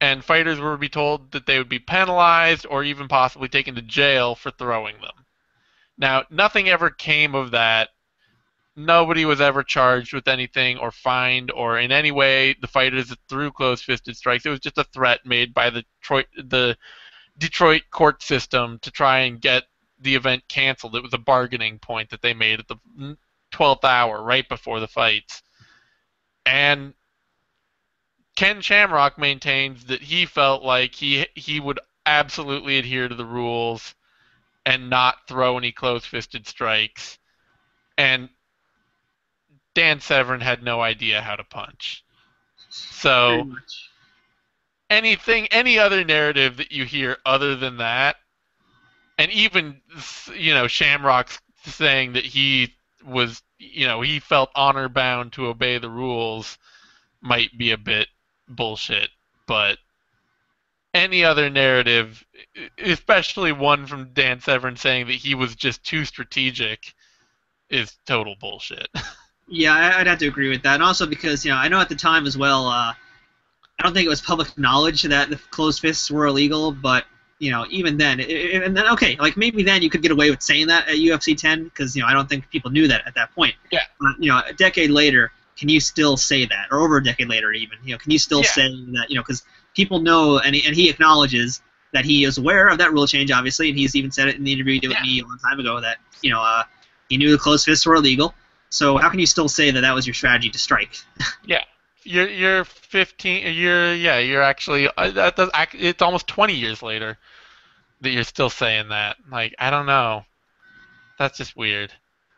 And fighters were to be told that they would be penalized or even possibly taken to jail for throwing them. Now, nothing ever came of that. Nobody was ever charged with anything or fined or in any way the fighters that threw closed-fisted strikes. It was just a threat made by the Detroit court system to try and get the event canceled. It was a bargaining point that they made at the 12th hour, right before the fights. And Ken Shamrock maintains that he felt like he would absolutely adhere to the rules and not throw any close-fisted strikes. And Dan Severn had no idea how to punch. Pretty So much. any other narrative that you hear other than that, and even Shamrock's saying that he was he felt honor bound to obey the rules might be a bit bullshit. But any other narrative, especially one from Dan Severn saying that he was just too strategic, is total bullshit. Yeah, I'd have to agree with that, and also because I know at the time as well. I don't think it was public knowledge that the closed fists were illegal, but even then, and then okay, like maybe then you could get away with saying that at UFC 10 because I don't think people knew that at that point. Yeah. But a decade later, can you still say that, or over a decade later even? Can you still say that? Because people know, and he acknowledges that he is aware of that rule change, obviously, and he's even said it in the interview he did with me a long time ago that he knew the closed fists were illegal. So how can you still say that was your strategy to strike? Yeah. You're 15. You're actually it's almost 20 years later that you're still saying that. Like, I don't know. That's just weird.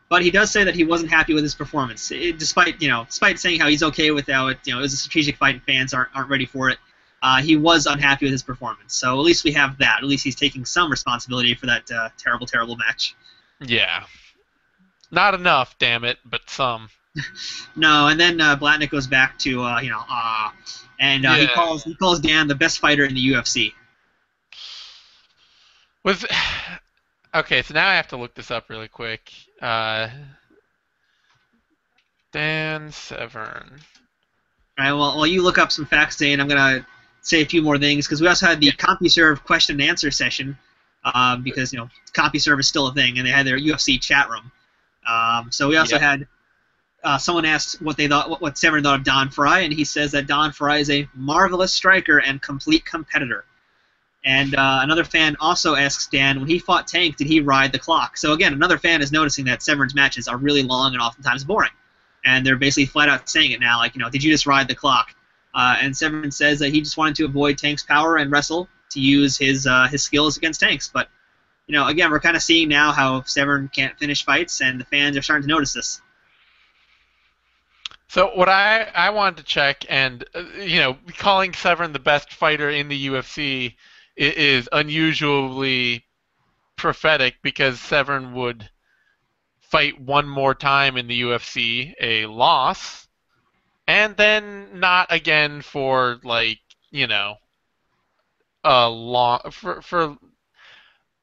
But he does say that he wasn't happy with his performance, despite saying how he's okay with how it was a strategic fight and fans aren't ready for it. He was unhappy with his performance. So at least we have that. At least he's taking some responsibility for that terrible match. Yeah. Not enough, damn it, but some. No, and then Blatnick goes back to and he calls Dan the best fighter in the UFC. Was okay, so now I have to look this up really quick. Dan Severn. All right, well, while you look up some facts, Zane, I'm gonna say a few more things because we also had the CompuServe question and answer session because CompuServe is still a thing, and they had their UFC chat room. So we also had someone asked what Severn thought of Don Frye, and he says that Don Frye is a marvelous striker and complete competitor. And another fan also asks Dan, when he fought Tank, did he ride the clock? So again, another fan is noticing that Severn's matches are really long and oftentimes boring. And they're basically flat out saying it now, like, did you just ride the clock? And Severn says that he just wanted to avoid Tank's power and wrestle to use his skills against Tank's. But, again, we're kind of seeing now how Severn can't finish fights, and the fans are starting to notice this. So what I wanted to check, and calling Severn the best fighter in the UFC is unusually prophetic because Severn would fight one more time in the UFC, a loss, and then not again for for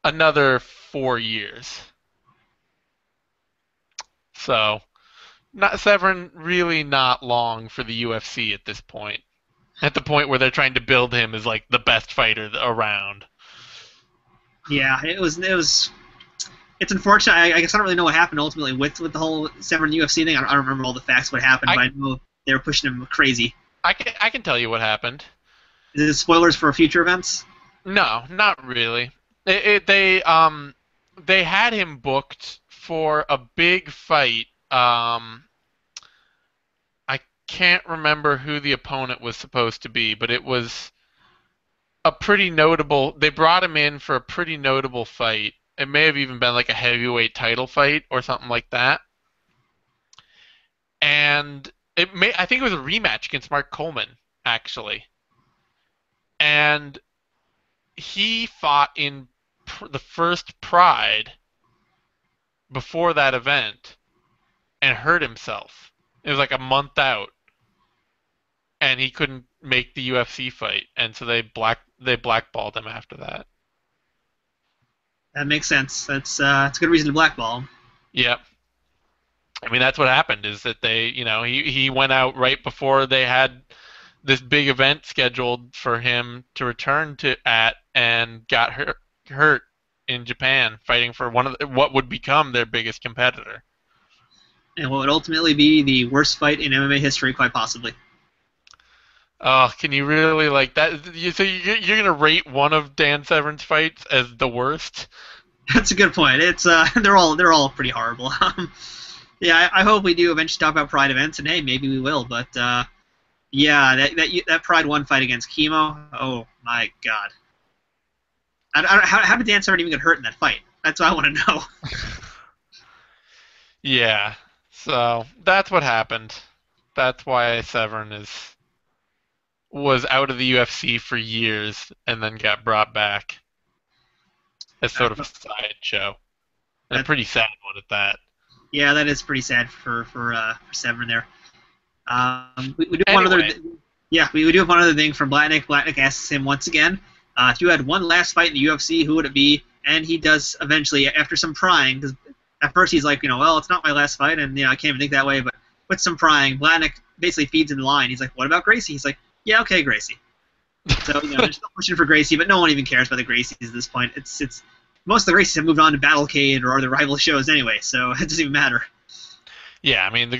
another 4 years. So. Severn really not long for the UFC at this point. At the point where they're trying to build him as like the best fighter around. Yeah, it was. It's unfortunate. I guess I don't really know what happened ultimately with the whole Severn UFC thing. I don't remember all the facts what happened, but I know they were pushing him crazy. I can tell you what happened. Is it spoilers for future events? No, not really. They had him booked for a big fight. I can't remember who the opponent was supposed to be, but it was a pretty notable. They brought him in for a pretty notable fight. It may have even been like a heavyweight title fight or something like that. And I think it was a rematch against Mark Coleman, actually. And he fought in the first Pride before that event and hurt himself. It was like a month out. and he couldn't make the UFC fight, and so they blackballed him after that. That makes sense. That's a good reason to blackball him. Yep. I mean, that's what happened is that he went out right before they had this big event scheduled for him to return to and got hurt in Japan fighting for what would become their biggest competitor. And what would ultimately be the worst fight in MMA history, quite possibly. Oh, can you really like that? So you're gonna rate one of Dan Severn's fights as the worst? That's a good point. It's they're all pretty horrible. Yeah, I hope we do eventually talk about Pride events, and hey, maybe we will. But yeah, that Pride 1 fight against Chemo, oh my God. How did Dan Severn even get hurt in that fight? That's what I want to know. Yeah, so that's what happened. That's why Severn was out of the UFC for years and then got brought back as sort of a sideshow. And a pretty sad one at that. Yeah, that is pretty sad for Severn there. We do have we do have one other thing from Blatnick. Blatnick asks him once again, if you had one last fight in the UFC, who would it be? And he does eventually, after some prying, because at first he's like, well, it's not my last fight, and I can't even think that way. But with some prying, Blatnick basically feeds him the line. He's like, what about Gracie? He's like, yeah, okay, Gracie. So they're still pushing for Gracie, but no one even cares about the Gracies at this point. It's most of the Gracies have moved on to Battlecade or other rival shows anyway, so it doesn't even matter. Yeah, I mean, the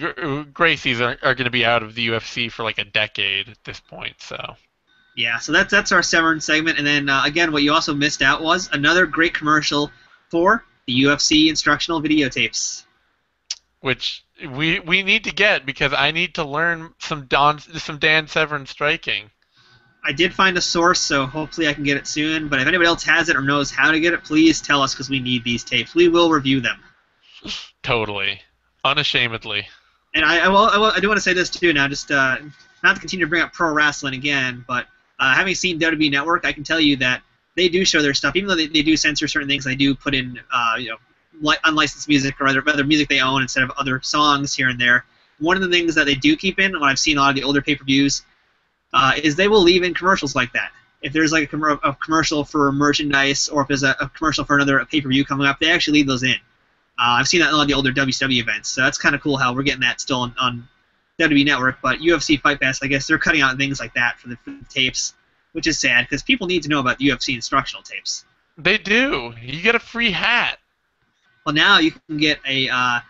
Gracies are going to be out of the UFC for like a decade at this point, so. Yeah, so that's our Severn segment, and then again, what you also missed out was another great commercial for the UFC instructional videotapes. Which we need to get because I need to learn some Dan Severn striking. I did find a source, so hopefully I can get it soon. But if anybody else has it or knows how to get it, please tell us because we need these tapes. We will review them. Totally, unashamedly. And I do want to say this too now, just not to continue to bring up pro wrestling again, but having seen WWE Network, I can tell you that they do show their stuff, even though they do censor certain things. They do put in unlicensed music or other music they own instead of other songs here and there. One of the things that they do keep in, when I've seen a lot of the older pay-per-views, is they will leave in commercials like that. If there's like a commercial for merchandise or if there's a commercial for another pay-per-view coming up, they actually leave those in. I've seen that in a lot of the older WCW events, so that's kind of cool how we're getting that still on WWE Network. But UFC Fight Pass, I guess they're cutting out things like that for the tapes, which is sad because people need to know about the UFC instructional tapes. They do. You get a free hat. Well, now you can get a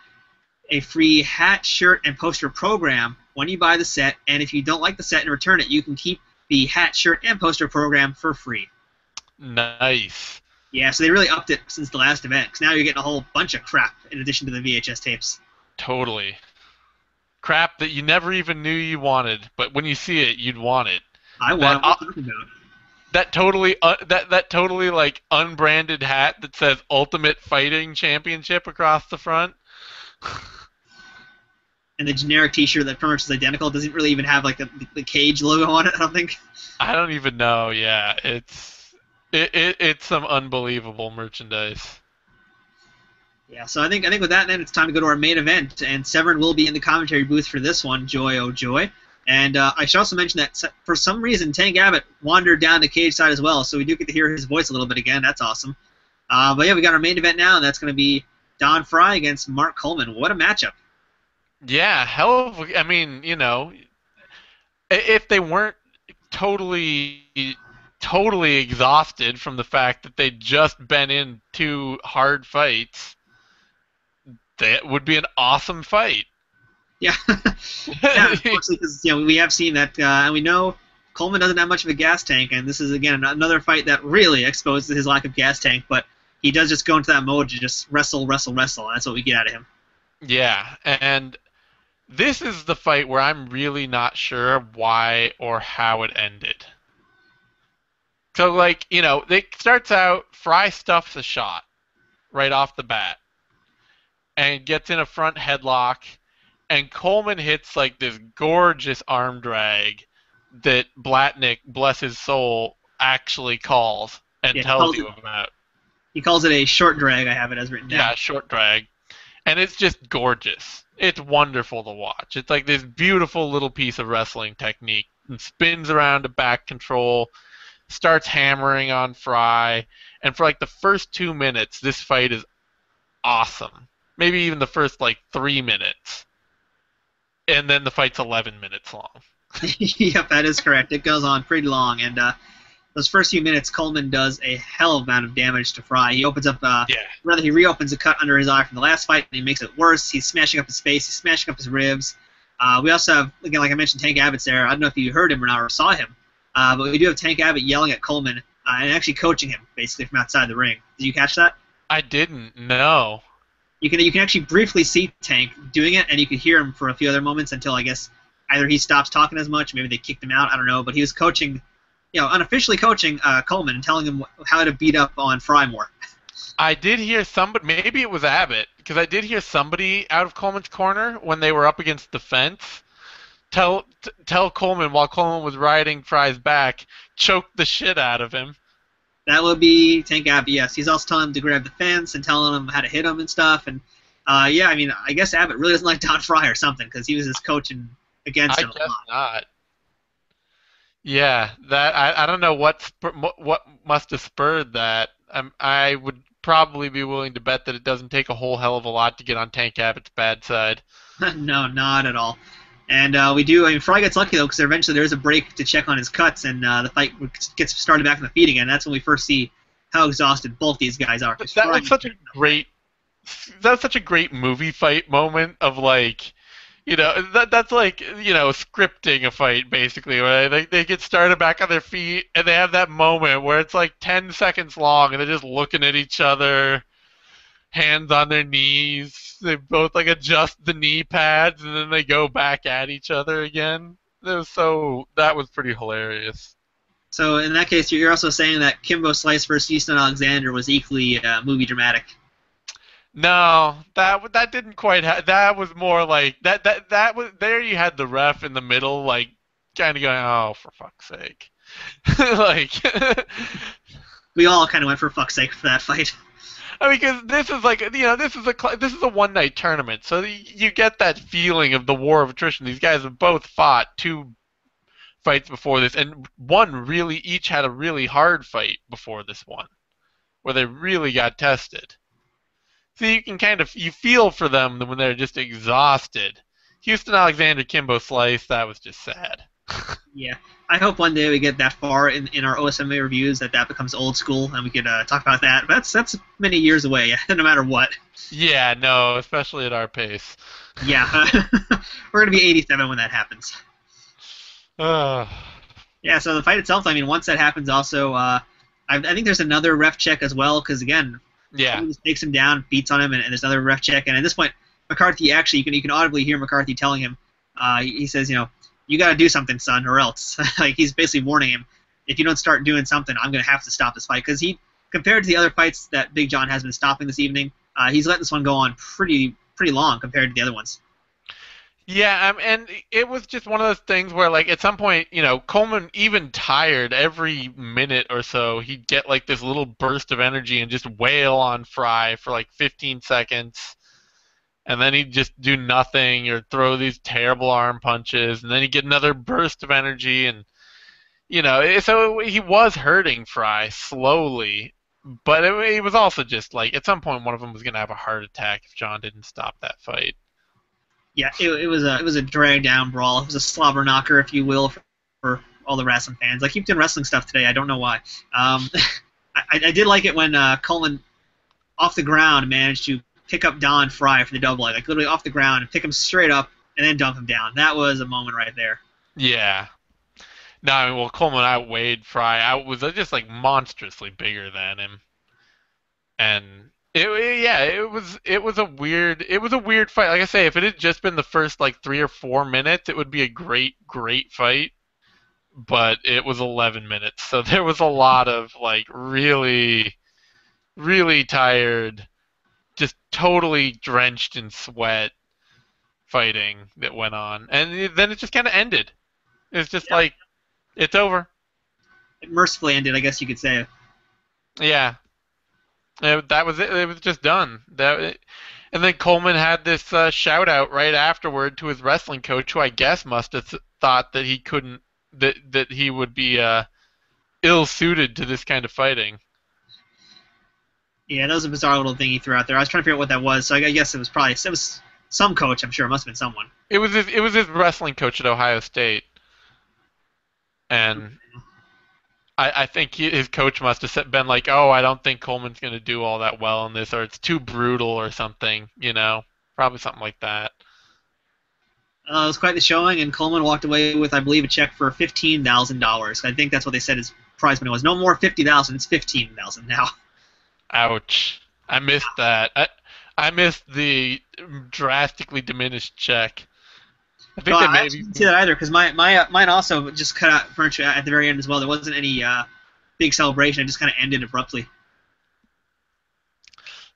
free hat, shirt, and poster program when you buy the set, and if you don't like the set and return it, you can keep the hat, shirt, and poster program for free. Nice. Yeah, so they really upped it since the last event, because now you're getting a whole bunch of crap in addition to the VHS tapes. Totally. Crap that you never even knew you wanted, but when you see it, you'd want it. I want what you're talking about. That totally like unbranded hat that says Ultimate Fighting Championship across the front. And the generic T-shirt that pretty much is identical doesn't really even have like the cage logo on it, I don't think. I don't even know. Yeah, it's some unbelievable merchandise. Yeah, so I think with that, then it's time to go to our main event, and Severn will be in the commentary booth for this one. Joy, oh joy! And I should also mention that for some reason Tank Abbott wandered down the cage side as well, so we do get to hear his voice a little bit again. That's awesome. But yeah, we got our main event now, and that's going to be Don Frye against Mark Coleman. What a matchup! Yeah, I mean, if they weren't totally exhausted from the fact that they'd just been in 2 hard fights, that would be an awesome fight. Yeah, yeah, unfortunately, because we have seen that, and we know Coleman doesn't have much of a gas tank, and this is again another fight that really exposes his lack of gas tank. But he does just go into that mode to just wrestle, and that's what we get out of him. Yeah, and this is the fight where I'm really not sure why or how it ended. So, like, it starts out, Frye stuffs a shot right off the bat and gets in a front headlock, and Coleman hits, like, this gorgeous arm drag that Blatnick, bless his soul, actually calls and tells you about. He calls it a short drag, I have it as written down. Yeah, short drag. And it's just gorgeous. It's wonderful to watch. It's like this beautiful little piece of wrestling technique and spins around to back control, starts hammering on Frye, and for like the first 2 minutes, this fight is awesome. Maybe even the first like 3 minutes, and then the fight's 11 minutes long. Yep, that is correct. It goes on pretty long, and those first few minutes, Coleman does a hell of a amount of damage to Frye. He opens up, rather he reopens a cut under his eye from the last fight, and he makes it worse. He's smashing up his face. He's smashing up his ribs. We also have, again, like I mentioned, Tank Abbott's there. I don't know if you heard him or not or saw him, but we do have Tank Abbott yelling at Coleman and actually coaching him, basically, from outside the ring. Did you catch that? I didn't. No. You can actually briefly see Tank doing it, and you can hear him for a few other moments until, I guess, either he stops talking as much, maybe they kicked him out, I don't know, but he was coaching, unofficially coaching Coleman and telling him how to beat up on Frye more. I did hear somebody, maybe it was Abbott, because I did hear somebody out of Coleman's corner when they were up against the fence tell Coleman, while Coleman was riding Frye's back, choke the shit out of him. That would be Tank Abbott, yes. He's also telling him to grab the fence and telling him how to hit him and stuff. And, I guess Abbott really doesn't like Don Frye or something, because he was just coaching against him a lot. I guess not. Yeah, that I don't know what must have spurred that. I would probably be willing to bet that it doesn't take a whole hell of a lot to get on Tank Abbott's bad side. No, not at all. And Frye gets lucky, though, because eventually there is a break to check on his cuts, and the fight gets started back on the feet again. That's when we first see how exhausted both these guys are. That was such a great movie fight moment of, like, that's like, scripting a fight, basically, where they get started back on their feet, and they have that moment where it's like 10 seconds long, and they're just looking at each other, hands on their knees. They both, like, adjust the knee pads, and then they go back at each other again. That was pretty hilarious. So, in that case, you're also saying that Kimbo Slice versus Houston Alexander was equally movie dramatic. No, that didn't quite. That was more like that was there. You had the ref in the middle, like, kind of going, "Oh, for fuck's sake!" Like, we all kind of went for fuck's sake for that fight. I mean, because this is like, this is a one-night tournament, so you get that feeling of the war of attrition. These guys have both fought 2 fights before this, and each had a really hard fight before this one, where they really got tested. So you can you feel for them when they're just exhausted. Houston Alexander, Kimbo Slice, that was just sad. Yeah. I hope one day we get that far in our OSMMA reviews that becomes old school and we could talk about that. But that's many years away, no matter what. Yeah, no, especially at our pace. Yeah. We're going to be 87 when that happens. Yeah, so the fight itself, once that happens also, I think there's another ref check as well, because, again, yeah, he just takes him down, beats on him, and there's another ref check. And at this point, McCarthy actually, you can audibly hear McCarthy telling him, he says, you got to do something, son, or else. Like, he's basically warning him, if you don't start doing something, I'm going to have to stop this fight. Because compared to the other fights that Big John has been stopping this evening, he's letting this one go on pretty long compared to the other ones. Yeah, and it was just one of those things where, like, at some point, Coleman, even tired, every minute or so, he'd get, like, this little burst of energy and just wail on Frye for, like, 15 seconds. And then he'd just do nothing or throw these terrible arm punches. And then he'd get another burst of energy. And, so he was hurting Frye slowly. But it was also just, like, at some point, one of them was going to have a heart attack if John didn't stop that fight. Yeah, it was a drag down brawl. It was a slobber knocker, if you will, for all the wrestling fans. I keep doing wrestling stuff today. I don't know why. I did like it when Coleman, off the ground, managed to pick up Don Frye for the double leg, like literally off the ground, and pick him straight up and then dump him down. That was a moment right there. Yeah. No, Coleman outweighed Frye. I was just, like, monstrously bigger than him, and. It was a weird fight. Like I say, if it had just been the first, like, 3 or 4 minutes, it would be a great fight. But it was 11 minutes, so there was a lot of, like, really, really tired, just totally drenched in sweat fighting that went on, and then it just kind of ended. It's just like, it's over. It mercifully ended, I guess you could say. Yeah. That was it. It was just done. And then Coleman had this shout out right afterward to his wrestling coach, who I guess must have thought that he couldn't that he would be ill-suited to this kind of fighting. Yeah, that was a bizarre little thing he threw out there. I was trying to figure out what that was, so I guess it was some coach. I'm sure it must have been someone. It was his wrestling coach at Ohio State, and I think his coach must have been like, "Oh, I don't think Coleman's going to do all that well in this, or it's too brutal, or something." Probably something like that. It was quite the showing, and Coleman walked away with, I believe, a check for $15,000. I think that's what they said his prize money was. No more $50,000; it's $15,000 now. Ouch! I missed that. I missed the drastically diminished check. I think I didn't see that either, because mine also just cut out furniture at the very end as well. There wasn't any big celebration. It just kind of ended abruptly.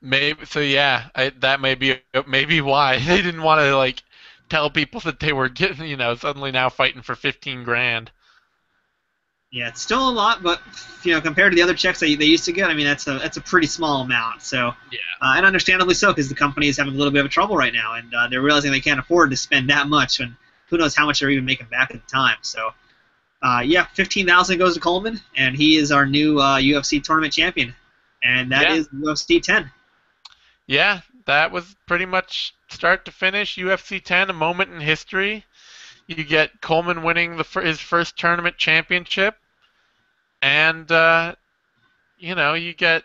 Maybe so. Yeah, that may be why they didn't want to tell people that they were getting suddenly now fighting for $15,000. Yeah, it's still a lot, but compared to the other checks they used to get, I mean that's a pretty small amount. So yeah, and understandably so, because the company is having a little bit of trouble right now, and they're realizing they can't afford to spend that much, and who knows how much they're even making back at the time. So yeah, $15,000 goes to Coleman, and he is our new UFC tournament champion, and that is UFC 10. Yeah, that was pretty much start to finish UFC 10, a moment in history. You get Coleman winning his first tournament championship. And, you get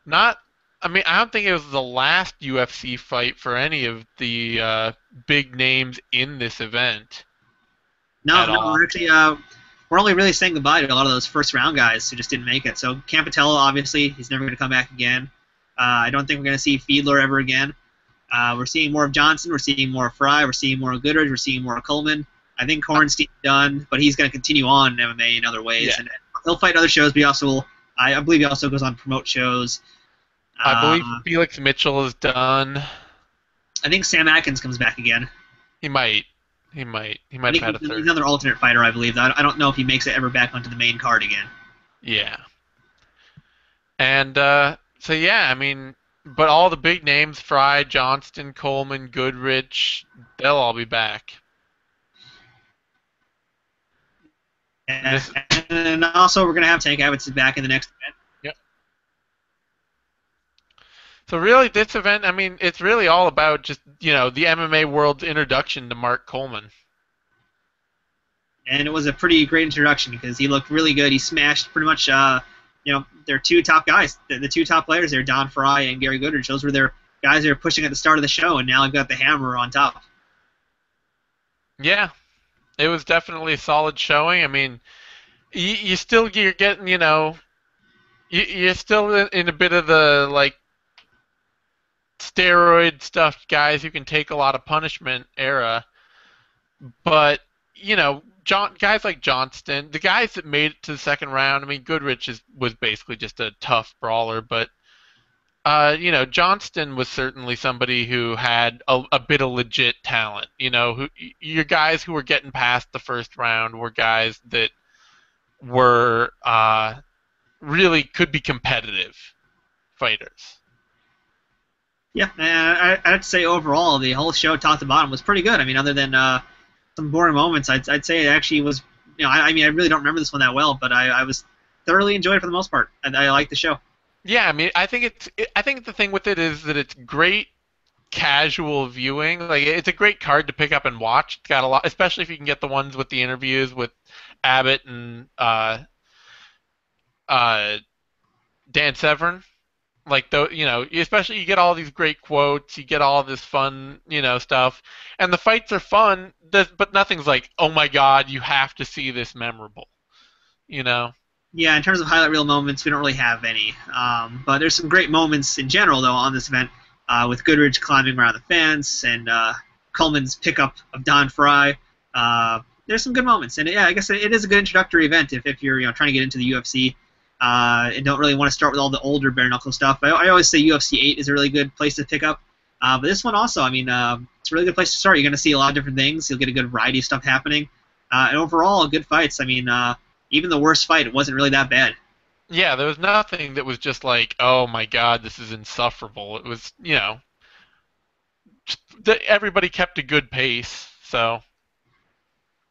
not... I mean, I don't think it was the last UFC fight for any of the big names in this event. No, we're actually... we're only really saying goodbye to a lot of those first-round guys who just didn't make it. So Campatella, obviously, he's never going to come back again. I don't think we're going to see Fiedler ever again. We're seeing more of Johnston. We're seeing more of Frye. We're seeing more of Goodridge. We're seeing more of Coleman. I think Hornstein's done, but he's going to continue on in MMA in other ways. Yeah. And he'll fight other shows, but he also will, I believe he also goes on to promote shows. I believe Felix Mitchell is done. I think Sam Atkins comes back again. He might. He might have had a third. He's another alternate fighter, I believe. I don't know if he makes it ever back onto the main card again. Yeah. And so, yeah, I mean, but all the big names, Frye, Johnston, Coleman, Goodridge, they'll all be back. And also, we're going to have Tank Abbott back in the next event. Yep. So really, this event, I mean, it's really all about just, the MMA world's introduction to Mark Coleman. And it was a pretty great introduction because he looked really good. He smashed pretty much, their two top guys. The two top players there, Don Frye and Gary Goodridge. Those were their guys they were pushing at the start of the show, and now they've got the hammer on top. Yeah. It was definitely a solid showing. I mean, you're getting, you're still in a bit of the, steroid stuffed guys who can take a lot of punishment era. But, guys like Johnston, the guys that made it to the second round, I mean, Goodrich was basically just a tough brawler, but Johnston was certainly somebody who had a bit of legit talent. Your guys who were getting past the first round were guys that were really could be competitive fighters. Yeah, and I'd say overall the whole show, top to bottom, was pretty good. I mean, other than some boring moments, I'd say it actually was. I really don't remember this one that well, but I was thoroughly enjoyed it for the most part. I liked the show. Yeah, I mean, I think the thing with it is that it's great casual viewing. It's a great card to pick up and watch. It's got a lot, especially if you can get the ones with the interviews with Abbott and Dan Severn. Especially you get all these great quotes, you get all this fun, stuff, and the fights are fun. But nothing's like, oh my God, you have to see this memorable, Yeah, in terms of highlight reel moments, we don't really have any. But there's some great moments in general, though, on this event, with Goodridge climbing around the fence and Coleman's pickup of Don Frye. There's some good moments, and yeah, I guess it is a good introductory event if you're trying to get into the UFC and don't really want to start with all the older bare knuckle stuff. I always say UFC 8 is a really good place to pick up, but this one also, I mean, it's a really good place to start. You're going to see a lot of different things. You'll get a good variety of stuff happening, and overall, good fights. I mean. Even the worst fight, it wasn't really that bad. Yeah, there was nothing that was just like, oh my God, this is insufferable. It was, everybody kept a good pace, so.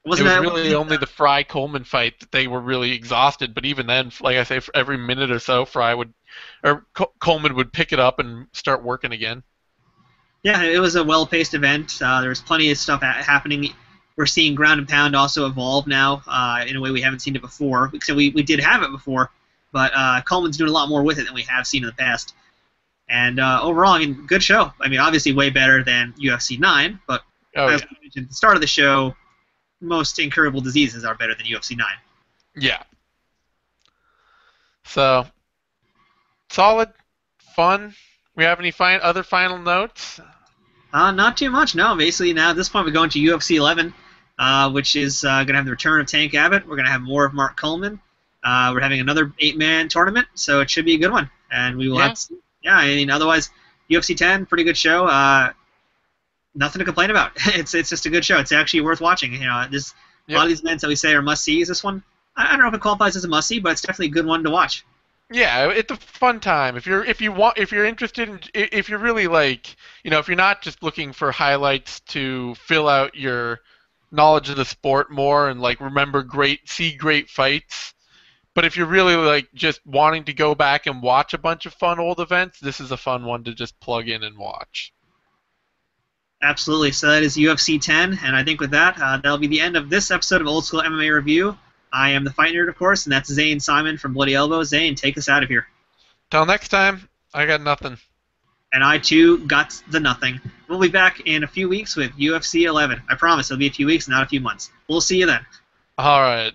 It was really only the Frye Coleman fight that they were really exhausted. But even then, like I say, for every minute or so, Coleman would pick it up and start working again. Yeah, it was a well-paced event. There was plenty of stuff happening. We're seeing ground and pound also evolve now in a way we haven't seen it before. So we did have it before, but Coleman's doing a lot more with it than we have seen in the past. And overall, I mean, good show. I mean, obviously way better than UFC 9, but as we mentioned at the start of the show, most incurable diseases are better than UFC 9. Yeah. So, solid, fun. We have any other final notes? Not too much, no. Basically, now at this point, we're going to UFC 11, which is going to have the return of Tank Abbott. We're going to have more of Mark Coleman. We're having another 8-man tournament, so it should be a good one. And we will have to see. Yeah, I mean, otherwise, UFC 10, pretty good show. Nothing to complain about. It's just a good show. It's actually worth watching. You know, there's a lot of these events that we say are must-sees. This one, I don't know if it qualifies as a must-see, but it's definitely a good one to watch. Yeah, it's a fun time. If you're interested in, if you're really like, you know, if you're not just looking for highlights to fill out your knowledge of the sport more and like see great fights, but if you're really like just wanting to go back and watch a bunch of fun old events, this is a fun one to just plug in and watch. Absolutely. So that is UFC 10, and I think with that, that'll be the end of this episode of Old School MMA Review. I am the Fight Nerd, of course, and that's Zane Simon from Bloody Elbow. Zane, take us out of here. Till next time, I got nothing. And I, too, got the nothing. We'll be back in a few weeks with UFC 11. I promise it'll be a few weeks, not a few months. We'll see you then. All right.